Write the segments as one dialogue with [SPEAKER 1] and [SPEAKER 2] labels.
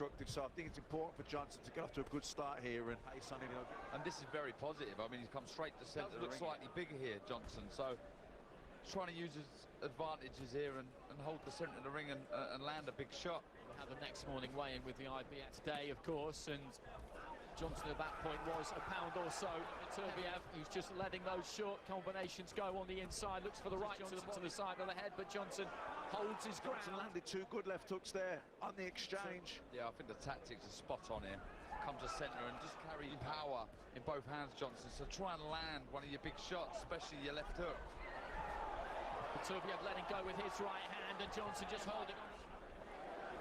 [SPEAKER 1] So I think it's important for Johnson to get off to a good start here and pace on him.
[SPEAKER 2] And this is very positive. I mean, he's come straight to centre. Looks slightly bigger here, Johnson. So trying to use his advantages here and hold the centre of the ring and land a big shot.
[SPEAKER 3] We had the next morning weigh-in with the IBF today, of course, and Johnson at that point was a pound or so. Beterbiev, who's just letting those short combinations go on the inside, looks for the right to the side of the head, but Johnson holds his ground.
[SPEAKER 1] Johnson landed 2 good left hooks there on the exchange.
[SPEAKER 2] Yeah, I think the tactics are spot on here. Come to centre and just carry power in both hands, Johnson. So try and land one of your big shots, especially your left hook.
[SPEAKER 3] Beterbiev letting go with his right hand, and Johnson just holding on.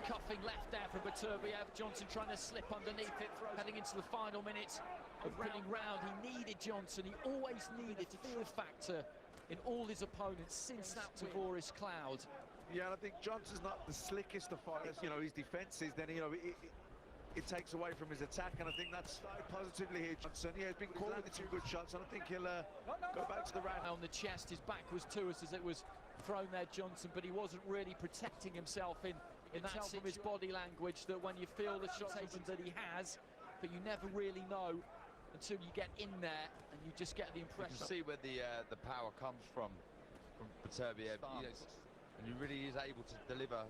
[SPEAKER 3] Cuffing left there from Beterbiev. Johnson trying to slip underneath it, heading into the final minutes of winning round. He needed Johnson. He always needed fear factor in all his opponents since that Tavoris cloud.
[SPEAKER 1] Yeah, and I think Johnson's not the slickest of fighters. You know, his defence is, then, you know, it takes away from his attack, and I think that's started positively here, Johnson. Yeah, he's been caught with 2 good shots, and I think he'll go back to the round.
[SPEAKER 3] On the chest, his back was to us as it was thrown there, Johnson, but he wasn't really protecting himself in that from his body language, that when you feel the shot that he has, but you never really know until you get in there, and you just get the impression.
[SPEAKER 2] You can see where the power comes from Beterbiev, and he really is able to deliver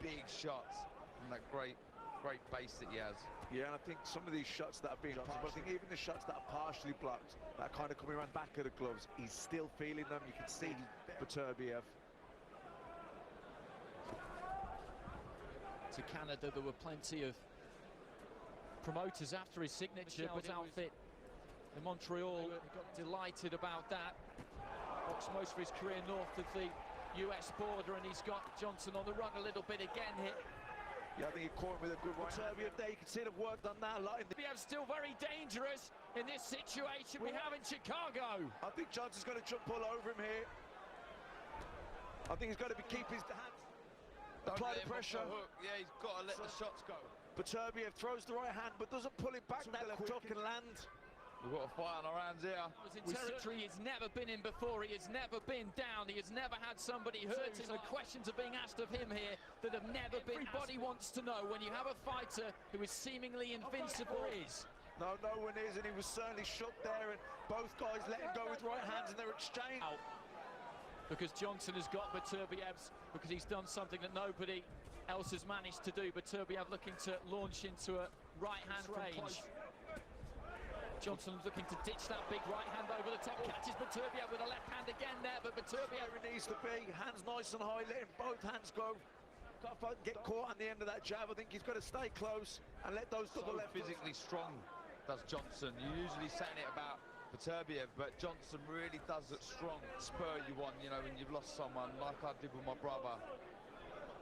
[SPEAKER 2] big shots from that great base that he has.
[SPEAKER 1] Yeah, and I think some of these shots that have been blocked, I think even the shots that are partially blocked, that are kind of coming around back of the gloves, he's still feeling them. You can see Beterbiev.
[SPEAKER 3] To Canada, there were plenty of promoters after his signature, but outfit in Montreal got delighted about that. Boxed most of his career north of the US border, and he's got Johnson on the run a little bit again here.
[SPEAKER 1] Yeah, I think he caught him with a good right hand there. You can see they've worked on that a lot.
[SPEAKER 3] Beterbiev still very dangerous in this situation we have in Chicago.
[SPEAKER 1] I think Johnson's going to jump all over him here. I think he's got to keep his hands. Apply the pressure.
[SPEAKER 2] Yeah, he's got to let the shots go.
[SPEAKER 1] Beterbiev throws the right hand, but doesn't pull it back that left hook and land.
[SPEAKER 2] We've got a fight on our hands here.
[SPEAKER 3] He was in territory he's never been in before. He has never been down. He has never had somebody hurt him. The questions are being asked of him here that have never been. Everybody wants to know, when you have a fighter who is seemingly invincible, is.
[SPEAKER 1] No one is, and he was certainly shook there, and both guys let him go with right hands in their exchange.
[SPEAKER 3] Because Johnson has got Beterbiev's, because he's done something that nobody else has managed to do. Beterbiev looking to launch into a right-hand range. Johnson looking to ditch that big right hand over the top, catches Beterbiev with a left hand again there, but Beterbiev...
[SPEAKER 1] Where it needs to be, hands nice and high, letting both hands go. Can't get caught on the end of that jab. I think he's got to stay close and let those double left.
[SPEAKER 2] Physically strong, does Johnson. You're usually saying it about Beterbiev, but Johnson really does it strong. Spur you on, you know, when you've lost someone, like I did with my brother.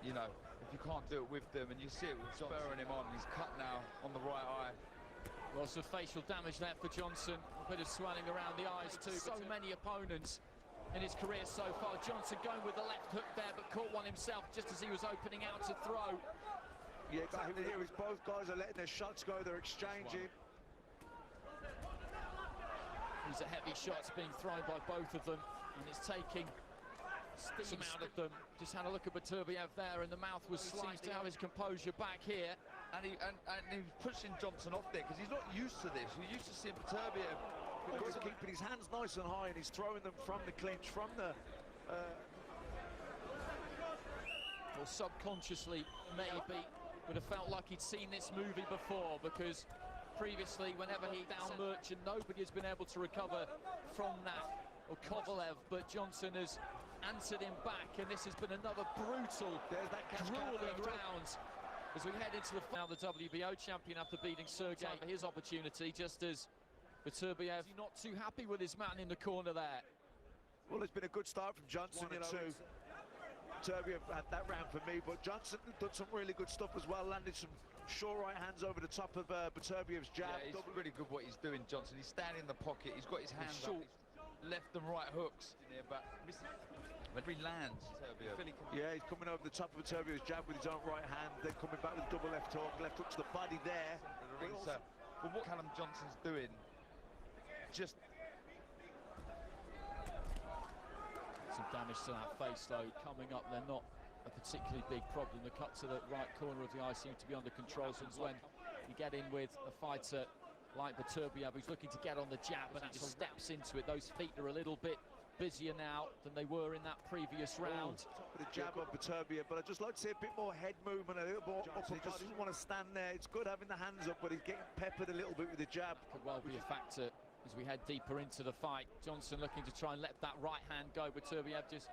[SPEAKER 2] You know, if you can't do it with them, and you see it with spurring him on, he's cut now on the right eye.
[SPEAKER 3] Well, some facial damage there for Johnson, a bit of swelling around the eyes too. So many opponents in his career so far. Johnson going with the left hook there, but caught one himself just as he was opening out to throw.
[SPEAKER 1] Yeah, exactly. Here is both guys are letting their shots go, they're exchanging.
[SPEAKER 3] These are heavy shots being thrown by both of them, and it's taking steam out of them. Just had a look at Beterbiev there, and the mouth was slightly... Seems to have his composure back here.
[SPEAKER 2] And he's pushing Johnson off there, because he's not used to this. We're used to seeing Beterbiev.
[SPEAKER 1] He's keeping his hands nice and high, and he's throwing them from the clinch, from the...
[SPEAKER 3] Well, subconsciously, maybe, would have felt like he'd seen this movie before, because previously, whenever he down Merchant, nobody has been able to recover from that, or Kovalev, but Johnson has answered him back, and this has been another brutal, grueling round as we head into the final. The WBO champion after beating Sergey for his opportunity, just as Beterbiev not too happy with his man in the corner there.
[SPEAKER 1] Well, it's been a good start from Johnson, you know. Beterbiev had that round for me, but Johnson done some really good stuff as well, landed some short right hands over the top of Beterbiev's jab.
[SPEAKER 2] Yeah, he's really good what he's doing, Johnson. He's standing in the pocket, he's got his hands short, left and right hooks in there, but when he lands,
[SPEAKER 1] yeah, he's coming over the top of Beterbiev's jab with his own right hand, then coming back with a double left hook to the body there.
[SPEAKER 2] But what Callum Johnson's doing, just...
[SPEAKER 3] Some damage to that face though coming up. They're not a particularly big problem. The cut to the right corner of the eye seemed to be under control, since when you get in with a fighter like Beterbiev, who's looking to get on the jab and actually steps into it. Those feet are a little bit busier now than they were in that previous round.
[SPEAKER 1] Top of the jab of Beterbiev, but I'd just like to see a bit more head movement, a little more uppercut. He doesn't want to stand there. It's good having the hands up, but he's getting peppered a little bit with the jab.
[SPEAKER 3] Could well be a factor as we head deeper into the fight. Johnson looking to try and let that right hand go. Beterbiev just